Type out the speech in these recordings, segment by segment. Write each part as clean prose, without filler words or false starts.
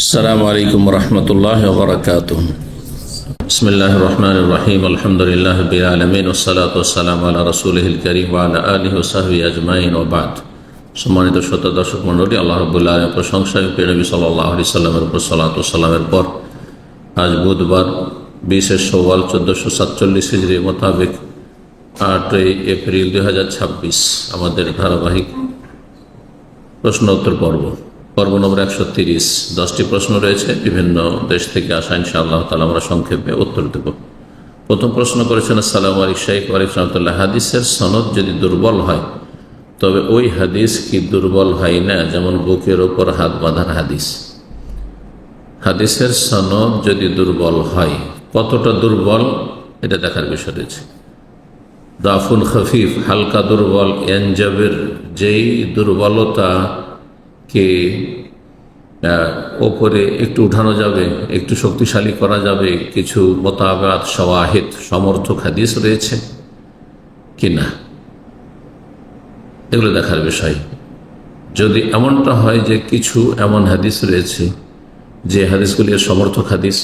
আসসালামু আলাইকুম রহমতুল্লাহ ওবরাকাতুহ। বিসমিল্লাহির রহমানির রহিম। আলহামদুলিল্লাহি রাব্বিল আলামিন ওয়াসসালাতু ওয়াসসালামু আলা রাসূলিহিল কারীম ওয়া আলা আলিহি ওয়া সাহবিহি আজমাইন ওয়া বা'দ। সম্মানিত শ্রোতা দর্শক মণ্ডলী, আল্লাহ রাব্বুল আলামিনের প্রশংসা, নবী সাল্লাল্লাহু আলাইহি সাল্লামের উপর সালাতু ওয়া সালামের পর আজ বুধবার 20 শাওয়াল 1447 হিজরি মোতাবেক 8 এপ্রিল 2026 আমাদের ধারাবাহিক প্রশ্ন উত্তর পর্ব নম্বর 130। 10টি প্রশ্ন রয়েছে, বিভিন্ন দেশ থেকে আসা। ইনশাআল্লাহ তাআলা আমরা সংক্ষেপে উত্তর দেব। প্রথম প্রশ্ন করেছেন, আসসালামু আলাইকুম শাইখ ওয়ালাইকুম রাহমাতুল্লাহ। হাদিসের সনদ যদি দুর্বল হয় তবে ওই হাদিস কি দুর্বল হয় না? যেমন বুকের ওপর হাত বাঁধার হাদিস। হাদিসের সনদ যদি দুর্বল হয়, কতটা দুর্বল এটা দেখার বিষয় রয়েছে। দাফুন খফিফ, হালকা দুর্বল, এনজাবের যেই দুর্বলতা কে ওপরে একটু উঠানো যাবে, একটু শক্তিশালী করা যাবে, কিছু মোতাবাত শাওয়াহিদ সমর্থক হাদিস রয়েছে কিনা, এগুলো দেখার বিষয়। যদি এমনটা হয় যে কিছু এমন হাদিস রয়েছে যে হাদিসগুলির সমর্থক হাদিস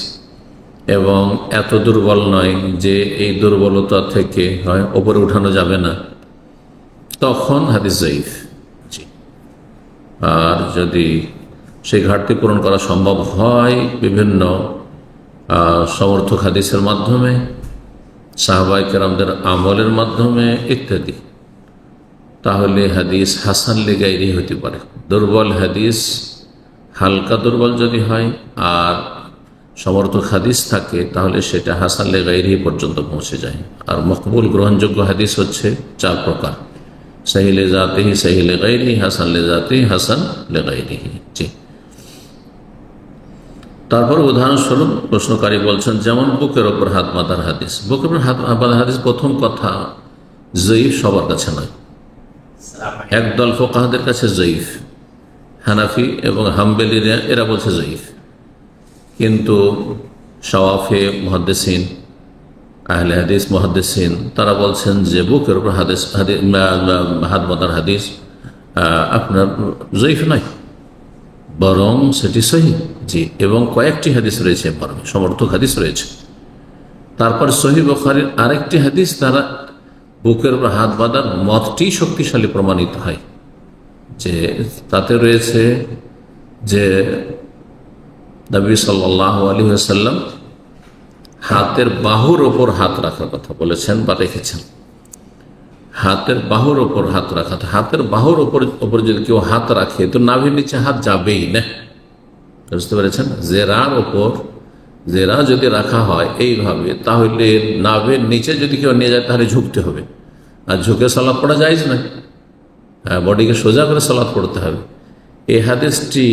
এবং এত দুর্বল নয় যে এই দুর্বলতা থেকে হয় ওপরে উঠানো যাবে না, তখন হাদিস যায়িফ। আর যদি সেই ঘাটতি পূরণ করা সম্ভব হয় বিভিন্ন সমর্থক হাদিসের মাধ্যমে, সাহাবায়ে কেরামদের আমলের মাধ্যমে ইত্যাদি, তাহলে হাদিস হাসান লিগাইরি হতে পারে। দুর্বল হাদিস হালকা দুর্বল যদি হয় আর সমর্থক হাদিস থাকে তাহলে সেটা হাসান লিগাইরি পর্যন্ত পৌঁছে যায়। আর মকবুল গ্রহণযোগ্য হাদিস হচ্ছে 4 প্রকার: সহি লিজাতিহি, সহি লিগাইরিহি, হাসান লিজাতিহি, হাসান লিগাইরিহি। জি। তারপর উদাহরণস্বরূপ প্রশ্নকারী বলছেন, যেমন বুকের ওপর হাত বাঁধার হাদিস। বুকের ওপর হাত বাঁধার হাদিস, প্রথম কথা, জয়ীফ সবার কাছে নয়। একদল ফোকাহাদের কাছে জয়ীফ, হানাফি এবং হাম্বেলিরা এরা বলছে জয়ীফ, কিন্তু শাওয়াফি মুহাদ্দিসিন, আহলে হাদিস মুহাদ্দিসিন তারা বলছেন যে বুকের উপর হাত বাঁধার হাদিস আপনার জয়ীফ নয়, বরং সেটি সহিহ। জি। এবং কয়েকটি হাদিস রয়েছে, সমর্থক হাদিস রয়েছে। তারপর সহিহ বুখারীর আরেকটি হাদিস তারা বুকের উপর হাত বাঁধার মতটি শক্তিশালী প্রমাণিত হয়, যে তাতে রয়েছে যে নবী সাল্লাল্লাহু আলাইহি ওয়াসাল্লাম হাতের বাহুর ওপর হাত রাখার কথা বলেছেন বা রেখেছেন। হাতের বাহুর ওপর হাত রাখা, হাতের বাহুর ওপর যদি কেউ হাত রাখে তো নাভির নিচে হাত যাবেই না, বুঝতে পেরেছেন? জেরা যদি রাখা হয় এইভাবে, তাহলে নাভির নিচে যদি কেউ নিয়ে যায় তাহলে ঝুঁকতে হবে, আর ঝুঁকে সালাত পড়া যায়জ না। বডিকে সোজা করে সালাত পড়তে হবে। এই হাদিসটি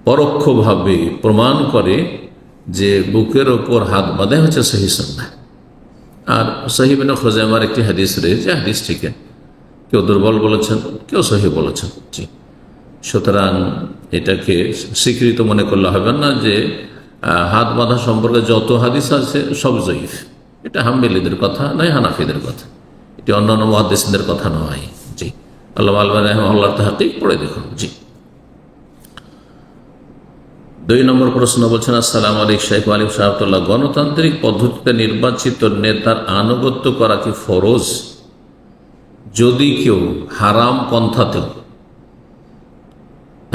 পরোক্ষভাবে প্রমাণ করে যে বুকের ওপর হাত বাঁধা হচ্ছে সহিহ সুন্নাহ। আর সহিহ ইবনে খুজাইমার একটি হাদিস রয়েছে, হাদিসটিকে কেউ দুর্বল বলেছেন, কেউ সহিহ বলেছেন। জি। সুতরাং এটাকে স্বীকৃত মনে করলে হবে না যে হাত বাঁধা সম্পর্কে যত হাদিস আছে সব জয়ীফ। এটা হাম্বেলিদের কথা নয়, হানাফিদের কথা, এটি অন্যান্য মুহাদ্দিসদের কথা নয়। জি। আল্লামা আলবানী রাহিমাহুল্লাহ তাহকিক পড়ে দেখুন। জি। 2 নম্বর প্রশ্ন বলছেন, আসসালামু আলাইকুম শাইখ ওয়ালাইকুম রাহমাতুল্লাহ। গণতান্ত্রিক পদ্ধতিতে নির্বাচিত নেতার আনুগত্য করা কি ফরজ? যদি কেউ হারাম পন্থাতেও,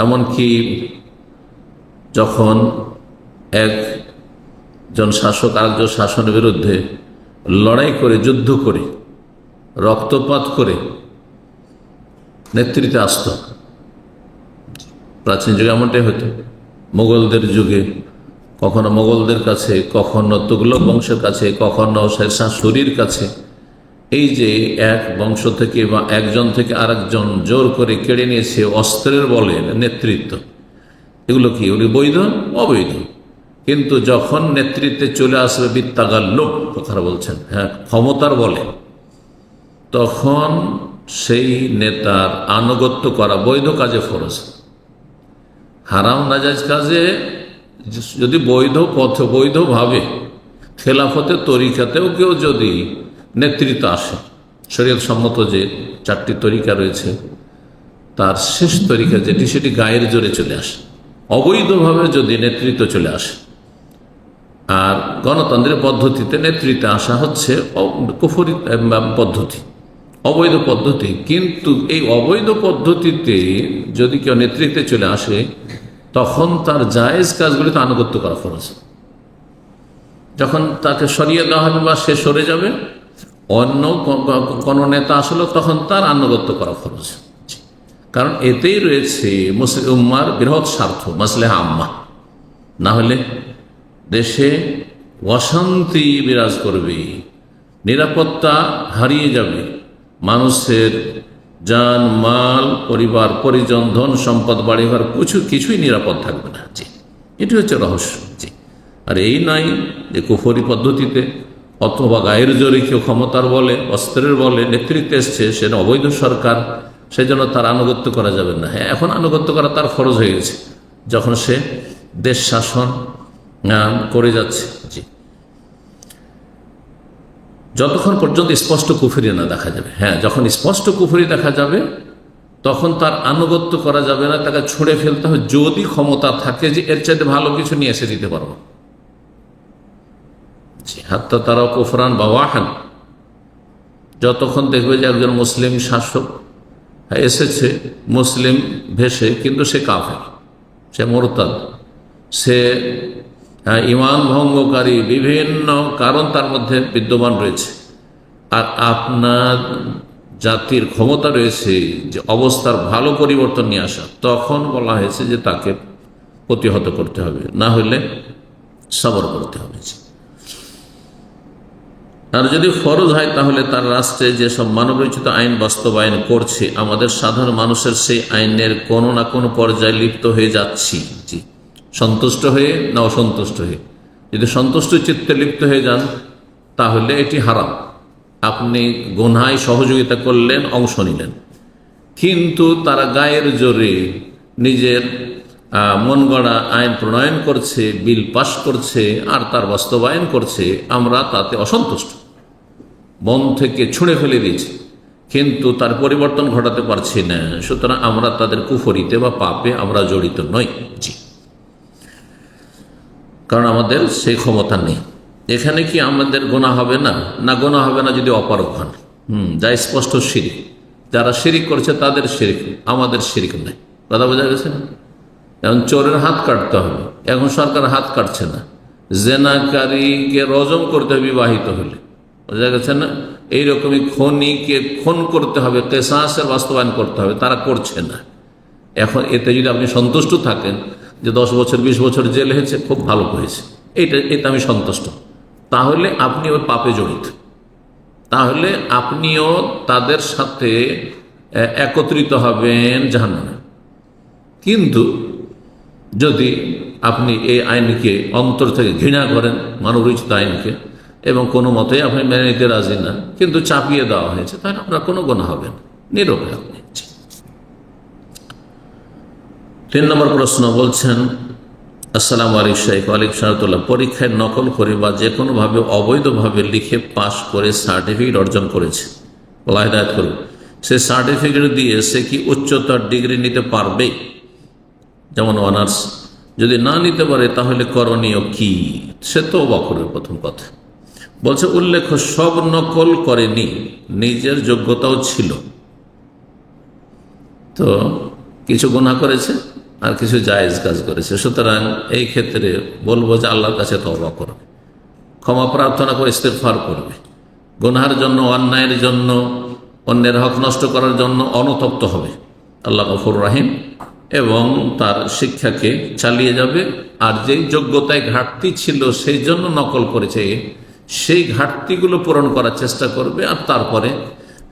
এমনকি যখন একজন শাসক আরেকজন শাসনের বিরুদ্ধে লড়াই করে, যুদ্ধ করে, রক্তপাত করে নেতৃত্বে আসত, প্রাচীন যুগে এমনটাই হতো। মোগলদের যুগে কখনো মোগলদের কাছে, কখনো তুগলক বংশের কাছে, কখনো শেরশাহ সূরির কাছে, এই যে এক বংশ থেকে বা একজন থেকে আরেকজন জোর করে কেড়ে নিয়েছে অস্ত্রের বলে নেতৃত্ব, এগুলো কি ওগুলি বৈধ? অবৈধ। কিন্তু যখন নেতৃত্বে চলে আসবে বিত্তাগাল্লুব কথা বলছেন, হ্যাঁ, ক্ষমতার বলে, তখন সেই নেতার আনুগত্য করা বৈধ কাজে ফরজ। হারাম নাজায়েজ কাজে যদি বৈধ পথ, বৈধভাবে খেলাফতের তরিকাতেও কেউ যদি নেতৃত্ব আসে, শরীয়ত সম্মত যে 4টি তরিকা রয়েছে তার শেষ তরিকা যেটি, সেটি গায়ের জোরে চলে আসে, অবৈধভাবে যদি নেতৃত্ব চলে আসে, আর গণতন্ত্রের পদ্ধতিতে নেতৃত্বে আসা হচ্ছে কুফরি পদ্ধতি, অবৈধ পদ্ধতি। কিন্তু এই অবৈধ পদ্ধতিতে যদি কেউ নেতৃত্বে চলে আসে, তখন তার জায়েজ কাজগুলিতে আনুগত্য করা ফরজ। যখন তাকে সরিয়ে দেওয়া হবে বা সে সরে যাবে, অন্য কোন নেতা আসলে, তখন তার আনুগত্য করা ফরজ। কারণ এতেই রয়েছে মুসলিম উম্মার বৃহৎ স্বার্থ, মাসলেহা আম্মা। না হলে দেশে অশান্তি বিরাজ করবে, নিরাপত্তা হারিয়ে যাবে, মানুষের জান মাল, পরিবার পরিজন, ধন সম্পদ, বাড়িঘর কিছুই নিরাপদ থাকবে না। জি, এটি হচ্ছে রহস্য। জি, আর এই নয় যে কুফরি পদ্ধতিতে অথবা গায়ের জোরে কেউ ক্ষমতার বলে, অস্ত্রের বলে নেতৃত্বে এসছে, সেটা অবৈধ সরকার, সেই জন্য তার আনুগত্য করা যাবে না। হ্যাঁ, এখন আনুগত্য করা তার ফরজ হয়ে গেছে যখন সে দেশ শাসন করে যাচ্ছে। জি, যতক্ষণ পর্যন্ত স্পষ্ট কুফরি না দেখা যাবে। হ্যাঁ, যখন স্পষ্ট কুফরি দেখা যাবে তখন তার আনুগত্য করা যাবে না, তাকে ছুঁড়ে ফেলতে হবে, যদি ক্ষমতা থাকে যে এর চাইতে ভালো কিছু নিয়ে এসে দিতে পারবো। হাত্তা তারা কুফরান বা ওয়াহান, যতক্ষণ দেখবে যে একজন মুসলিম শাসক এসেছে মুসলিম ভেসে, কিন্তু সে কাফের, সে মুরতাদ, সে ঈমান ভঙ্গকারী, বিভিন্ন কারণ তার মধ্যে বিদ্যমান রয়েছে, আর আপনার জাতির ক্ষমতা রয়েছে যে অবস্থার ভালো পরিবর্তন নিয়ে আসা, তখন বলা হয়েছে যে তাকে প্রতিহত করতে হবে, না হলে সবর করতে হবে। আর যদি ফরজ হয় তাহলে তার রাষ্ট্রে যেসব মানবরচিত আইন বাস্তবায়ন করছে, আমাদের সাধারণ মানুষের সেই আইনের কোনো না কোনো পর্যায়ে লিপ্ত হয়ে যাচ্ছি। জি, সন্তুষ্ট হয়ে না অসন্তুষ্ট হয়ে। যদি সন্তুষ্ট চিত্তে লিপ্ত হয়ে যান তাহলে এটি হারাম, আপনি গুনায় সহযোগিতা করলেন, অংশ নিলেন। কিন্তু তারা গায়ের জোরে নিজের মন গড়া আইন প্রণয়ন করছে, বিল পাস করছে, আর তার বাস্তবায়ন করছে, আমরা তাতে অসন্তুষ্ট, মন থেকে ছুঁড়ে ফেলে দিয়েছি, কিন্তু তার পরিবর্তন ঘটাতে পারছি না। সুতরাং আমরা তাদের কুফরিতে বা পাপে আমরা জড়িত নই। জি, কারণ আমাদের সেই ক্ষমতা নেই। এখানে কি আমাদের গোনা হবে না? না, গোনা হবে না যদি অপারগ হন। যা স্পষ্ট শিরিক, যারা শিরিক করছে তাদের শিরিক, আমাদের শিরিক নেই। কথা বোঝা গেছে না? এখন চোরের হাত কাটতে হবে, এখন সরকার হাত কাটছে না। জেনাকারীকে রজম করতে হবে বিবাহিত হলে, বোঝা গেছে না? এইরকমই খনিকে খুন করতে হবে, কেসাসের বাস্তবায়ন করতে হবে, তারা করছে না। এখন এতে যদি আপনি সন্তুষ্ট থাকেন যে 10 বছর 20 বছর জেল হয়েছে, খুব ভালো হয়েছে, এতে আমি সন্তুষ্ট, তাহলে আপনি ওই পাপে জড়িত, তাহলে আপনিও তাদের সাথে একত্রিত হবেন জাহান্নামে। কিন্তু যদি আপনি এই আইনকে অন্তর থেকে ঘৃণা করেন, মানবরচিত আইনকে, এবং কোনো মতেই আপনি মেনে নিতে রাজি না, কিন্তু চাপিয়ে দেওয়া হয়েছে, তাহলে আপনার কোনো গুনাহ হবে না, নীরব আপনি। 3 নম্বর প্রশ্ন বলছেন, আসসালামু আলাইকুম শাইখ। ওয়ালাইকুম সালাম। পরীক্ষায় নকল করে বা যে কোনোভাবে অবৈধভাবে লিখে পাশ করে সার্টিফিকেট অর্জন করেছে, আল্লাহ হিদায়াত করুন, সে সার্টিফিকেট দিয়ে সে কি উচ্চতর ডিগ্রি নিতে পারবে, যেমন অনার্স? যদি না নিতে পারে তাহলে করণীয় কি? সে তো অবাক করবে। প্রথম কথা বলছে, উল্লেখ্য সব নকল করেনি, নিজের যোগ্যতাও ছিল, তো কিছু গুনাহ করেছে আর কিছু জায়েজ কাজ করেছে। সুতরাং এই ক্ষেত্রে বলবো যে আল্লাহর কাছে তওবা করবে, ক্ষমা প্রার্থনা করে ইস্তেগফার করবে, গুনাহের জন্য, অন্যায়ের জন্য, অন্যের হক নষ্ট করার জন্য অনুতপ্ত হবে, আল্লাহ গফুর রহিম, এবং তার শিক্ষাকে চালিয়ে যাবে। আর যেই যোগ্যতায় ঘাটতি ছিল সেই জন্য নকল করেছে, সেই ঘাটতিগুলো পূরণ করার চেষ্টা করবে, আর তারপরে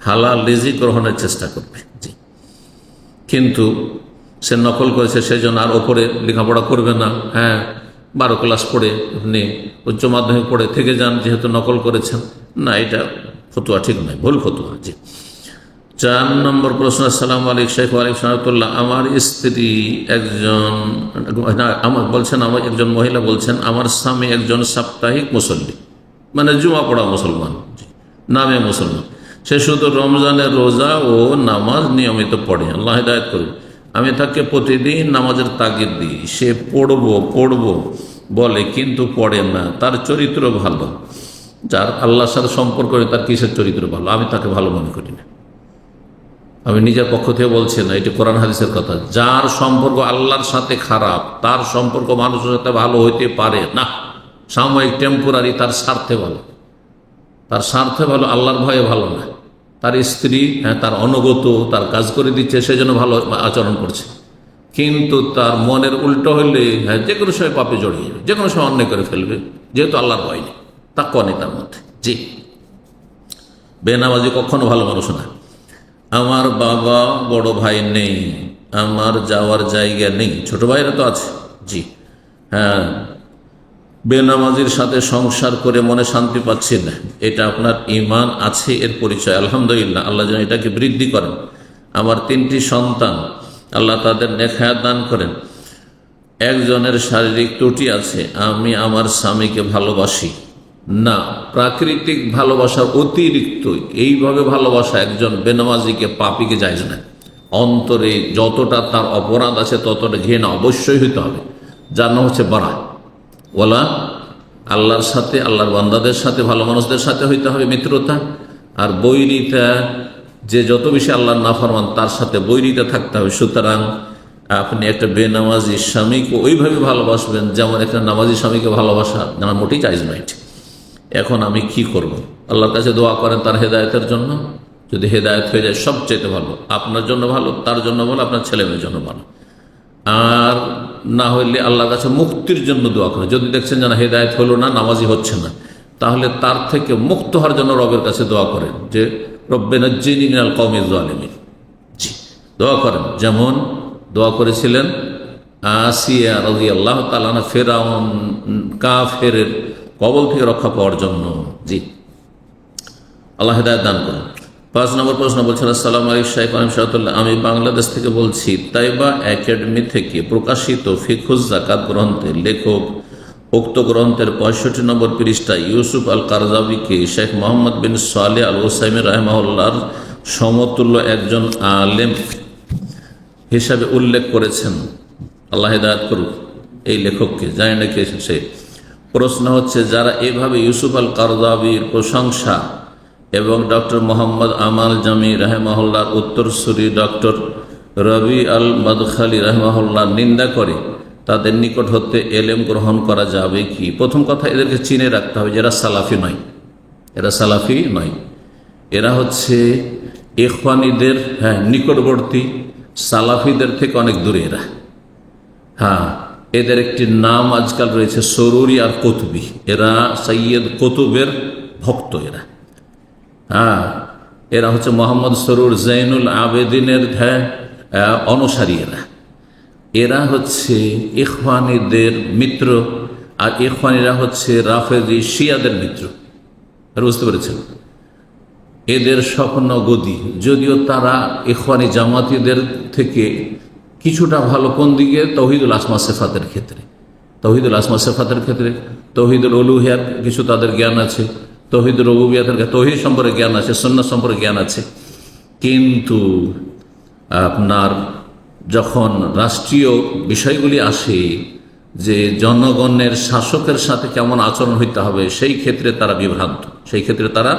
হালাল রিজিক গ্রহণের চেষ্টা করবে। জি, কিন্তু সে নকল করেছে সেই জন্য আর ওপরে লেখাপড়া করবে না। হ্যাঁ, 12 ক্লাস পড়ে আপনি উচ্চ মাধ্যমিক পড়ে থেকে যান যেহেতু নকল করেছেন, না, এটা ফতুয়া ঠিক নয়, ভুল ফতুয়া। জি, 4 নম্বর প্রশ্ন, আসসালামু আলাইকুম শাইখ। ওয়ালাইকুম সালাম। আমার স্ত্রী একজন, আমার বলছেন, আমার একজন মহিলা বলছেন, আমার স্বামী একজন সাপ্তাহিক মুসল্লি, মানে জুমা পড়া মুসলমান, নামে মুসলমান, সে শুধু রমজানের রোজা ও নামাজ নিয়মিত পড়ে, আল্লাহ হিদায়াত করুন। আমি তাকে প্রতিদিন নামাজের তাগিদ দিই, সে পড়বো বলে কিন্তু পড়ে না, তার চরিত্র ভালো। যার আল্লাহর সাথে সম্পর্ক তার কিসের চরিত্র ভালো? আমি তাকে ভালো মনে করি না। আমি নিজের পক্ষ থেকে বলছি না, এটি কোরআন হাদিসের কথা। যার সম্পর্ক আল্লাহর সাথে খারাপ, তার সম্পর্ক মানুষের সাথে ভালো হইতে পারে না। সাময়িক, টেম্পোরারি, তার স্বার্থে ভালো, তার স্বার্থে ভালো, আল্লাহর ভয়ে ভালো না। তার স্ত্রী তার অনুগত, তার কাজ করে দিচ্ছে, সেজন্য ভালো আচরণ করছে। কিন্তু তার মনের উল্টো হলে যে কোনো সময় পাপে জড়িয়ে যাবে, যে কোনো সময় অন্যায় করে ফেলবে, যেহেতু আল্লাহর ভয় নেই, তা কনে তার মধ্যে। জি, বেনামাজি কখনো ভালো মানুষ না। আমার বাবা বড় ভাই নেই, আমার যাওয়ার জায়গা নেই, ছোট ভাইরা তো আছে। জি হ্যাঁ, বেনামাজির সাথে সংসার করে মনে শান্তি পাচ্ছি না, এটা আপনার ঈমান আছে এর পরিচয়। আলহামদুলিল্লাহ, আল্লাহ যেন এটাকে বৃদ্ধি করেন। আমার 3টি সন্তান, আল্লাহ তাদের নেক হায়াত দান করেন। একজনের শারীরিক ত্রুটি আছে, আমি আমার স্বামীকে ভালোবাসি না। প্রাকৃতিক ভালোবাসার অতিরিক্ত এইভাবে ভালোবাসা একজন বেনামাজিকে, পাপীকে জায়েজ না। অন্তরে যতটা তার অপরাধ আছে ততটা ঘৃণা অবশ্যই হইতে হবে, যার নাম হচ্ছে বারা ওলা। আল্লাহর সাথে, আল্লাহর বান্দাদের সাথে, ভালো মানুষদের সাথে হইতে হবে মিত্রতা। আর বৈরিতা, যে যত বেশি আল্লাহর নাফরমান তার সাথে বৈরিতা থাকতে হবে। সুতরাং আপনি একটা বেনামাজি স্বামীকে ওইভাবে ভালোবাসবেন যেমন একটা নামাজি স্বামীকে ভালোবাসা যেমন মোটেই জায়েজ নয়। এখন আমি কি করব? আল্লাহর কাছে দোয়া করেন তার হেদায়েতের জন্য। যদি হেদায়েত হয়ে যায় সবচেয়ে ভালো, আপনার জন্য ভালো, তার জন্য ভালো, আপনার ছেলেমেয়ের জন্য ভালো। আর না হইলে আল্লাহর কাছে মুক্তির জন্য দোয়া করেন। যদি দেখছেন যে না, হেদায়েত হলো না, নামাজি হচ্ছে না, তাহলে তার থেকে মুক্ত হওয়ার জন্য রবের কাছে দোয়া করেন যে রব্বিনা জিনি মিনাল কওমিজ জালিমিন। জি, দোয়া করেন যেমন দোয়া করেছিলেন আসিয়া রাদিয়াল্লাহু তাআলা আনহা, ফিরআউন কাফেরের কবল থেকে রক্ষা পাওয়ার জন্য। জি, আল্লাহ হেদায়েত দান করুন। 5 নম্বর প্রশ্ন বলছেন, আসসালামু আলাইকুম শাইখ আলহামদুলিল্লাহ, আমি বাংলাদেশ থেকে বলছি। তাইবা একাডেমি থেকে প্রকাশিত ফিকহুজ যাকাত গ্রন্থের লেখক উক্ত গ্রন্থের 65 নম্বর পৃষ্ঠায় ইউসুফ আল কারজাবিকে শেখ মোহাম্মদ বিন সালেহ আল ওসাইমিন রাহিমাহুল্লাহর সমতুল্য একজন আলেম হিসাবে উল্লেখ করেছেন। আল্লাহ হেদায়েত করুক এই লেখককে, জানি না কে সে। প্রশ্ন হচ্ছে, যারা এভাবে ইউসুফ আল কারজাবির প্রশংসা এবং ডক্টর মোহাম্মদ আমাল জামি রাহিমাহুল্লাহর উত্তরসূরি ডক্টর রবি আল মাদখালি রাহিমাহুল্লাহর নিন্দা করে, তাদের নিকট হতে এলেম গ্রহণ করা যাবে কি? প্রথম কথা, এদেরকে চিনে রাখতে হবে যে এরা সালাফি নয়। এরা সালাফি নয়, এরা হচ্ছে ইখওয়ানীদের নিকটবর্তী, সালাফিদের থেকে অনেক দূরে এরা। হ্যাঁ, এদের একটি নাম আজকাল রয়েছে সরুরি আর কুতুবি। এরা সৈয়দ কুতুবের ভক্ত। এরা হচ্ছে মোহাম্মদ সরুর জৈনুল আবেদিনের অনুসারী। এরা হচ্ছে ইখওয়ানীদের মিত্র, আর ইখওয়ানীরা হচ্ছে রাফেজি শিয়াদের মিত্র। বুঝতে পেরেছেন? এদের স্বপ্ন গদি, যদিও তারা ইখওয়ানী জামাতিদের থেকে কিছুটা ভালো। কোন দিকে? তৌহিদুল আসমা সিফাতের ক্ষেত্রে, তৌহিদুল আসমা সিফাতের ক্ষেত্রে, তৌহিদুল উলুহিয়াত কিছু তাদের জ্ঞান আছে, তৌহিদুল রুবুবিয়াতের, তৌহিদ সম্পর্কে জ্ঞান আছে, সুন্নাত সম্পর্কে জ্ঞান আছে। কিন্তু আপনার যখন রাষ্ট্রীয় বিষয়গুলি আসে, যে জনগণের শাসকের সাথে কেমন আচরণ হইতে হবে, সেই ক্ষেত্রে তারা বিভ্রান্ত, সেই ক্ষেত্রে তারা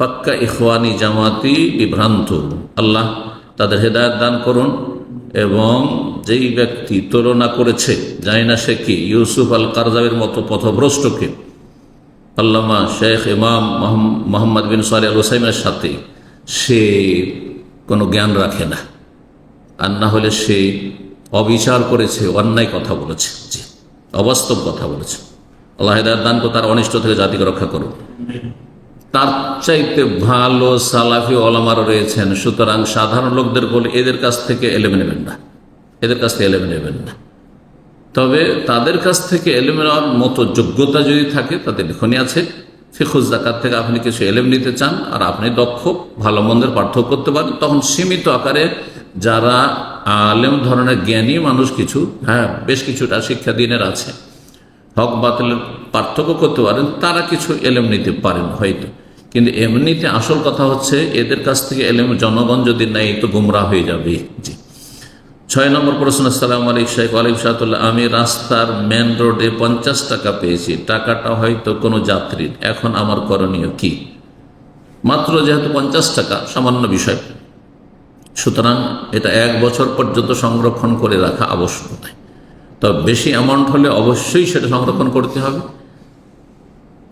পাক্কা ইখওয়ানি জামাতি বিভ্রান্ত। আল্লাহ তাদের হেদায়েত দান করুন। এবং যেই ব্যক্তি তুলনা করেছে, জানি না সে কি, ইউসুফ আল কারজাবির মতো পথভ্রষ্টকে আল্লামা শেখ ইমাম মোহাম্মদ বিন সালেহ আল ওসাইমের সাথে, সে কোনো জ্ঞান রাখে না, আর না হলে সে অবিচার করেছে, অন্যায় কথা বলেছে, জি, অবাস্তব কথা বলেছে। আল্লাহ হেদায়েত দান করে তার অনিষ্ট থেকে জাতিকে রক্ষা করুন। তার চাইতে ভালো সালাফি ওলামারা রয়েছেন। সুতরাং সাধারণ লোকদের বলে এদের কাছ থেকে এলেম নেবেন না, এদের কাছ থেকে এলেম নেবেন না। তবে তাদের কাছ থেকে এলেম নেওয়ার মতো যোগ্যতা যদি থাকে, তাদের লেখনী আছে। ফিকহুজ যাকাত থেকে আপনি কিছু এলেম নিতে চান, আর আপনি দক্ষ, ভালো মন্দের পার্থক্য করতে পারেন, তখন সীমিত আকারে যারা আলেম ধরনের জ্ঞানী মানুষ, কিছু বেশ কিছুটা শিক্ষা দিনের আছে, হক বাতিলের পার্থক্য করতে পারেন, তারা কিছু এলেম নিতে পারেন হয়তো। কিন্তু এমনিতে আসল কথা হচ্ছে, এদের কাছ থেকে এলেম জনগণ যদি নেয় তো গুমরাহ হয়ে যাবে। জি, 6 নম্বর প্রশ্ন। আসসালামু আলাইকুম শেখ। ওয়ালাইকুম সালাম। আমি রাস্তার মেন রোডে 50 টাকা পেয়েছি, টাকাটা হয়তো কোনো যাত্রীর, এখন আমার করণীয় কি? মাত্র যেহেতু 50 টাকা, সামান্য বিষয়, সুতরাং এটা 1 বছর পর্যন্ত সংরক্ষণ করে রাখা আবশ্যক নয়। তবে বেশি অ্যামাউন্ট হলে অবশ্যই সেটা সংরক্ষণ করতে হবে।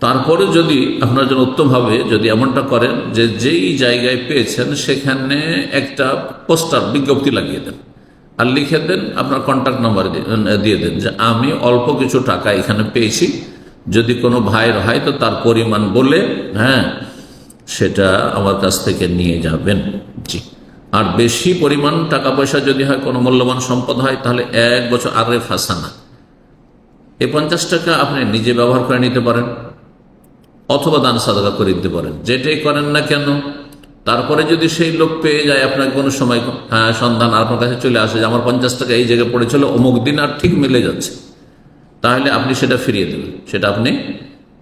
তারপরে যদি আপনার জন্য উত্তম হবে যদি এমনটা করেন যে যেই জায়গায় পেয়েছেন সেখানে একটা পোস্টার, বিজ্ঞপ্তি লাগিয়ে দেন আর লিখে দেন, আপনার কন্ট্যাক্ট নাম্বার দিয়ে দেন যে আমি অল্প কিছু টাকা এখানে পেয়েছি, যদি কোনো ভাইয়ের হয় তো তার পরিমাণ বলে সেটা আমার কাছ থেকে নিয়ে যাবেন। জি। আর বেশি পরিমাণ টাকা পয়সা যদি হয়, কোনো মূল্যবান সম্পদ হয়, তাহলে 1 বছর আরে ফাসানা, এই 50 টাকা আপনি নিজে ব্যবহার করে নিতে পারেন অথবা দান সাদাকা করে দিতে পারেন, যেটাই করেন না কেন। তারপরে যদি সেই লোক পেয়ে যায় আপনার কোনো সময় সন্ধান আপনার কাছে চলে আসে যে আমার 50 টাকা এই জায়গায় পড়েছিল অমুক দিন আর ঠিক মিলে যাচ্ছে, তাহলে আপনি সেটা ফিরিয়ে দেবেন, সেটা আপনি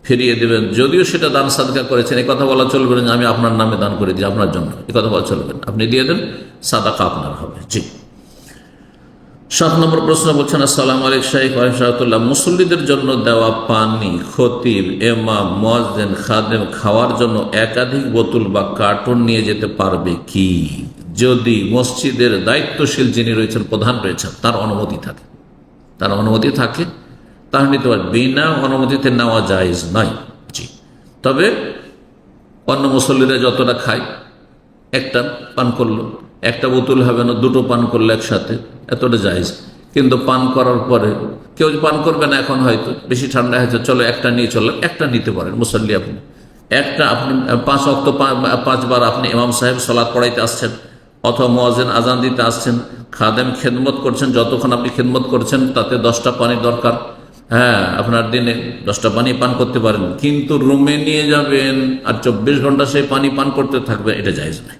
ফিরিয়ে দেবেন। যদিও সেটা দান সাদকা করেছেন, এই কথা বলা চলবে না আমি আপনার নামে দান করে দিই আপনার জন্য, এই কথা বলা চলবে না, আপনি দিয়ে দেন, সাদাকা আপনার হবে। জি। 7 নম্বর প্রশ্ন বলছেন, আসসালামু আলাইকুম শাইখ ওয়া মুসল্লিদের জন্য দেওয়া পানি খতিব, ইমাম, মুয়াজ্জিন, খাদেম খাওয়ার জন্য একাধিক বোতল বা কার্টুন নিয়ে যেতে পারবে কি, যদি মসজিদের দায়িত্বশীল যিনি রয়েছেন, প্রধান রয়েছেন, তার অনুমতি থাকে, তাহলে নিতে পারে। বিনা অনুমতিতে নেওয়া জায়েজ নয়। জি। তবে অন্য মুসল্লিরা যতটা খায়, একটা পান করলো, একটা বোতল হবে না, 2টো পান করলো একসাথে, এতটা জায়েজ। কিন্তু পান করার পরে কেউ পান করবে না, এখন হয়তো বেশি ঠান্ডা হয়েছে, চলো একটা নিয়ে চললাম, একটা নিতে পারেন মুসল্লি আপনি। একটা আপনি 5 ওয়াক্ত 5 বার আপনি ইমাম সাহেব সালাত পড়াইতে আসছেন অথবা মুয়াজ্জিন আজান দিতে আসছেন, খাদেম খেদমত করছেন, যতক্ষণ আপনি খেদমত করছেন তাতে 10টা পানি দরকার। আপনার দিনে 10টা পানি পান করতে পারেন, কিন্তু রুমে নিয়ে যাবেন আর 24 ঘন্টা সেই পানি পান করতে থাকবে, এটা জায়েজ নয়,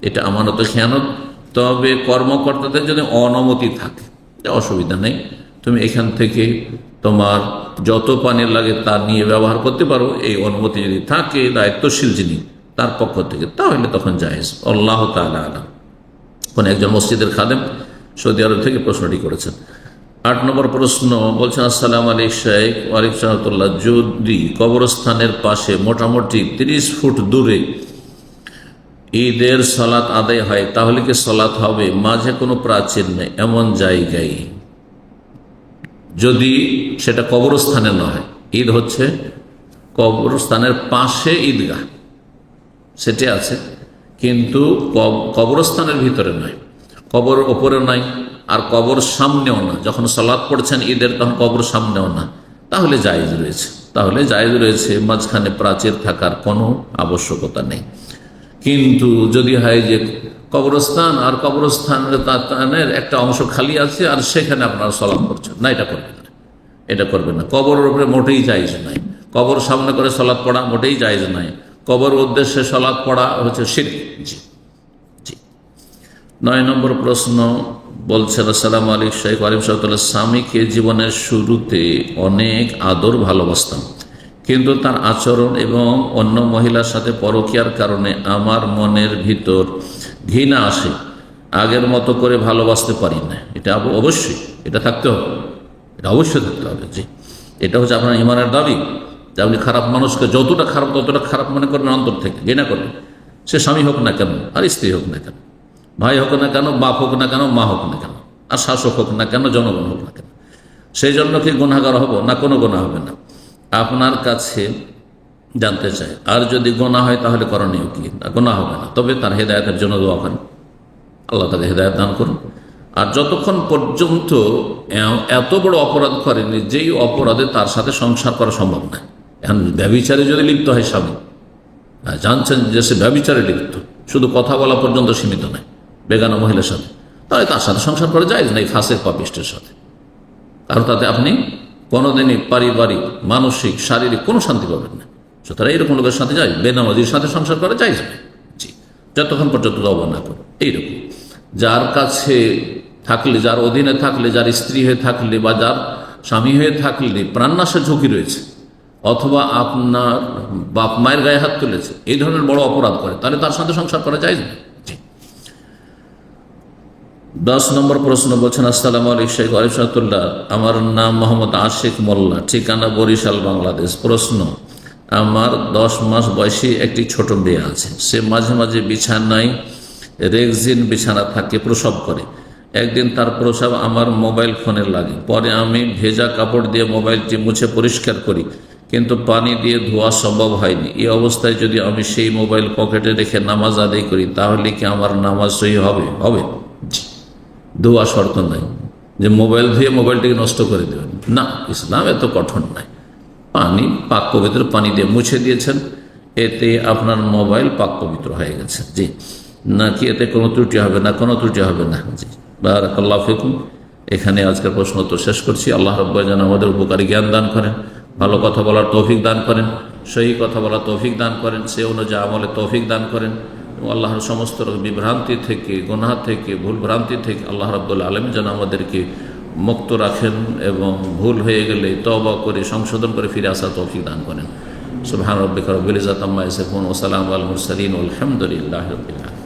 এটা আমানত খেয়ানত। তবে কর্মকর্তাদের যদি অনুমতি থাকে, অসুবিধা নেই, তুমি এখান থেকে তোমার যত পানি লাগে তা নিয়ে ব্যবহার করতে পারো, এই অনুমতি যদি থাকে দায়িত্বশীল যিনি তার পক্ষ থেকে, তাহলে তখন জায়েজ। আল্লাহ তাআলা আলাম। কোন একজন মসজিদের খাদেম সৌদি আরব থেকে প্রশ্নটি করেছেন। 8 নম্বর প্রশ্ন বলছেন, আসসালামু আলাইকুম শাইখ। ওয়ালাইকুম সালাম। যদি কবরস্থানের পাশে মোটামুটি 30 ফুট দূরে ঈদের সালাত আদায় হয়, তাহলে কি সালাত হবে? মাঝে কোনো প্রাচীর নেই এমন জায়গায়, যদি সেটা কবরস্থানে না হয়, ঈদ হচ্ছে কবরস্থানের পাশে ঈদগাহ সেটি আছে, কিন্তু কবরস্থানের ভিতরে নয়, কবর ওপরে নাই আর কবর সামনেও না, যখন সালাত পড়ছেন ঈদের তখন কবর সামনেও না, তাহলে জায়েজ রয়েছে, মাঝখানে প্রাচীর থাকার কোনো আবশ্যকতা নেই। কিন্তু যদি হয় যে কবরস্থান আর কবরস্থানের একটা অংশ খালি আছে আর সেখানে আপনারা সালাত করছেন, না, এটা করবেন না। কবরের উপরে মোটেই জায়েজ নাই, কবর সামনে করে সালাত পড়া মোটেই জায়েজ নাই, কবর উদ্দেশ্যে সালাত পড়া হচ্ছে শিরক। জি। 9 নম্বর প্রশ্ন বলছেন, আসসালামু আলাইকুম শাইখ। ওয়ালাইকুম সালাম। স্বামীকে জীবনের শুরুতে অনেক আদর ভালোবাসতাম, কিন্তু তার আচরণ এবং অন্য মহিলার সাথে পরকীয়ার কারণে আমার মনের ভিতর ঘৃণা আসে, আগের মতো করে ভালোবাসতে পারি না। এটা অবশ্যই থাকতে হবে, এটা অবশ্যই থাকতে হবে। জি। এটা হচ্ছে আপনার ইমানের দাবি যে আপনি খারাপ মানুষকে যতটা খারাপ মনে করবেন, অন্তর থেকে ঘৃণা করবেন, সে স্বামী হোক না কেন আর স্ত্রী হোক না কেন, ভাই হোক না কেন, বাপ হোক না কেন, মা হোক না কেন, আর শাসক হোক না কেন, জনগণ হোক না কেন। সেই জন্য কি গুনাহগার হব না? কোনো গুনাহ হবে না। আপনার কাছে জানতে চাই, আর যদি গুনাহ হয় তাহলে করণীয় কি? গুনাহ হবে না, তবে তার হেদায়েতের জন্য দোয়া করেন, আল্লাহ তাকে হেদায়েত দান করুন। আর যতক্ষণ পর্যন্ত এত বড় অপরাধ করেনি যেই অপরাধে তার সাথে সংসার করা সম্ভব নয়, এখন ব্যভিচারে যদি লিপ্ত হয় স্বামী, জানছেন যে সে ব্যভিচারে লিপ্ত, শুধু কথা বলা পর্যন্ত সীমিত নয়, বেগানা মহিলার সাথে, তাহলে তার সাথে সংসার করা যায় না, ফাঁসের পাপিষ্টের সাথে। কারণ তাতে আপনি কোনোদিনই পারিবারিক, মানসিক, শারীরিক কোনো শান্তি পাবেন না। সুতরাং এইরকম লোকের সাথে যায়, বেনামাজির সাথে সংসার করা যায় না। জি। যতক্ষণ পর্যন্ত তওবা না করো। এইরকম যার কাছে থাকলে, যার অধীনে থাকলে, যার স্ত্রী হয়ে থাকলে বা যার স্বামী হয়ে থাকলে প্রাণনাশের ঝুঁকি রয়েছে, অথবা আপনার বাপ মায়ের গায়ে হাত তুলেছে, এই ধরনের বড় অপরাধ করে, তাহলে তার সাথে সংসার করা যায় না। জি। 10 নম্বর প্রশ্ন বলছেন, আসসালামু আলাইকুম শেখ আরিফাতুল্লাহ, আমার নাম মোহাম্মদ আশিক মোল্লা, ঠিকানা বরিশাল, বাংলাদেশ। প্রশ্ন, আমার 10 মাস বয়সী একটি ছোট মেয়ে আছে। সে মাঝে মাঝে বিছানায় রেক্সিন বিছানা থাকে, প্রসব করে। একদিন তার প্রসব আমার মোবাইল ফোনে লাগে। পরে আমি ভেজা কাপড় দিয়ে মোবাইলটি মুছে পরিষ্কার করি, কিন্তু পানি দিয়ে ধোয়া সম্ভব হয়নি। এই অবস্থায় যদি আমি সেই মোবাইল পকেটে রেখে নামাজ আদায় করি, তাহলে কি আমার নামাজ সহি হবে? হবে। ধোয়া শর্ত নাই যে মোবাইল ধুয়ে মোবাইলটিকে নষ্ট করে দেবেন, না, ইসলাম এত কঠোর নাই। পানি পাক পবিত্র পানি দিয়ে মুছে দিয়েছেন, এতে আপনার মোবাইল পাক পবিত্র হয়ে গেছে। জি, নাকি এতে কোনো ত্রুটি হবে না? কোনো ত্রুটি হবে না। জি, বারাকাল্লাহু ফিকুম। এখানে আজকের প্রশ্ন তো শেষ করছি। আল্লাহ রাব্বুল যেন আমাদের উপকারী জ্ঞান দান করেন, ভালো কথা বলার তৌফিক দান করেন, সহি কথা বলার তৌফিক দান করেন, সে অনুযায়ী আমলের তৌফিক দান করেন। আল্লাহর সমস্ত বিভ্রান্তি থেকে, গুনাহ থেকে, ভুল ভ্রান্তি থেকে আল্লাহ রাব্বুল আলামিন যেন আমাদেরকে মুক্ত রাখেন এবং ভুল হয়ে গেলে তওবা করে সংশোধন করে ফিরে আসার তৌফিক দান করেন। সুবহান রাব্বিকা রাব্বিল ইজ্জাতি আম্মা ইয়াসিফুন ওয়া সালামুন আলাল মুরসালিন ওয়াল হামদুলিল্লাহি রাব্বিল আলামিন।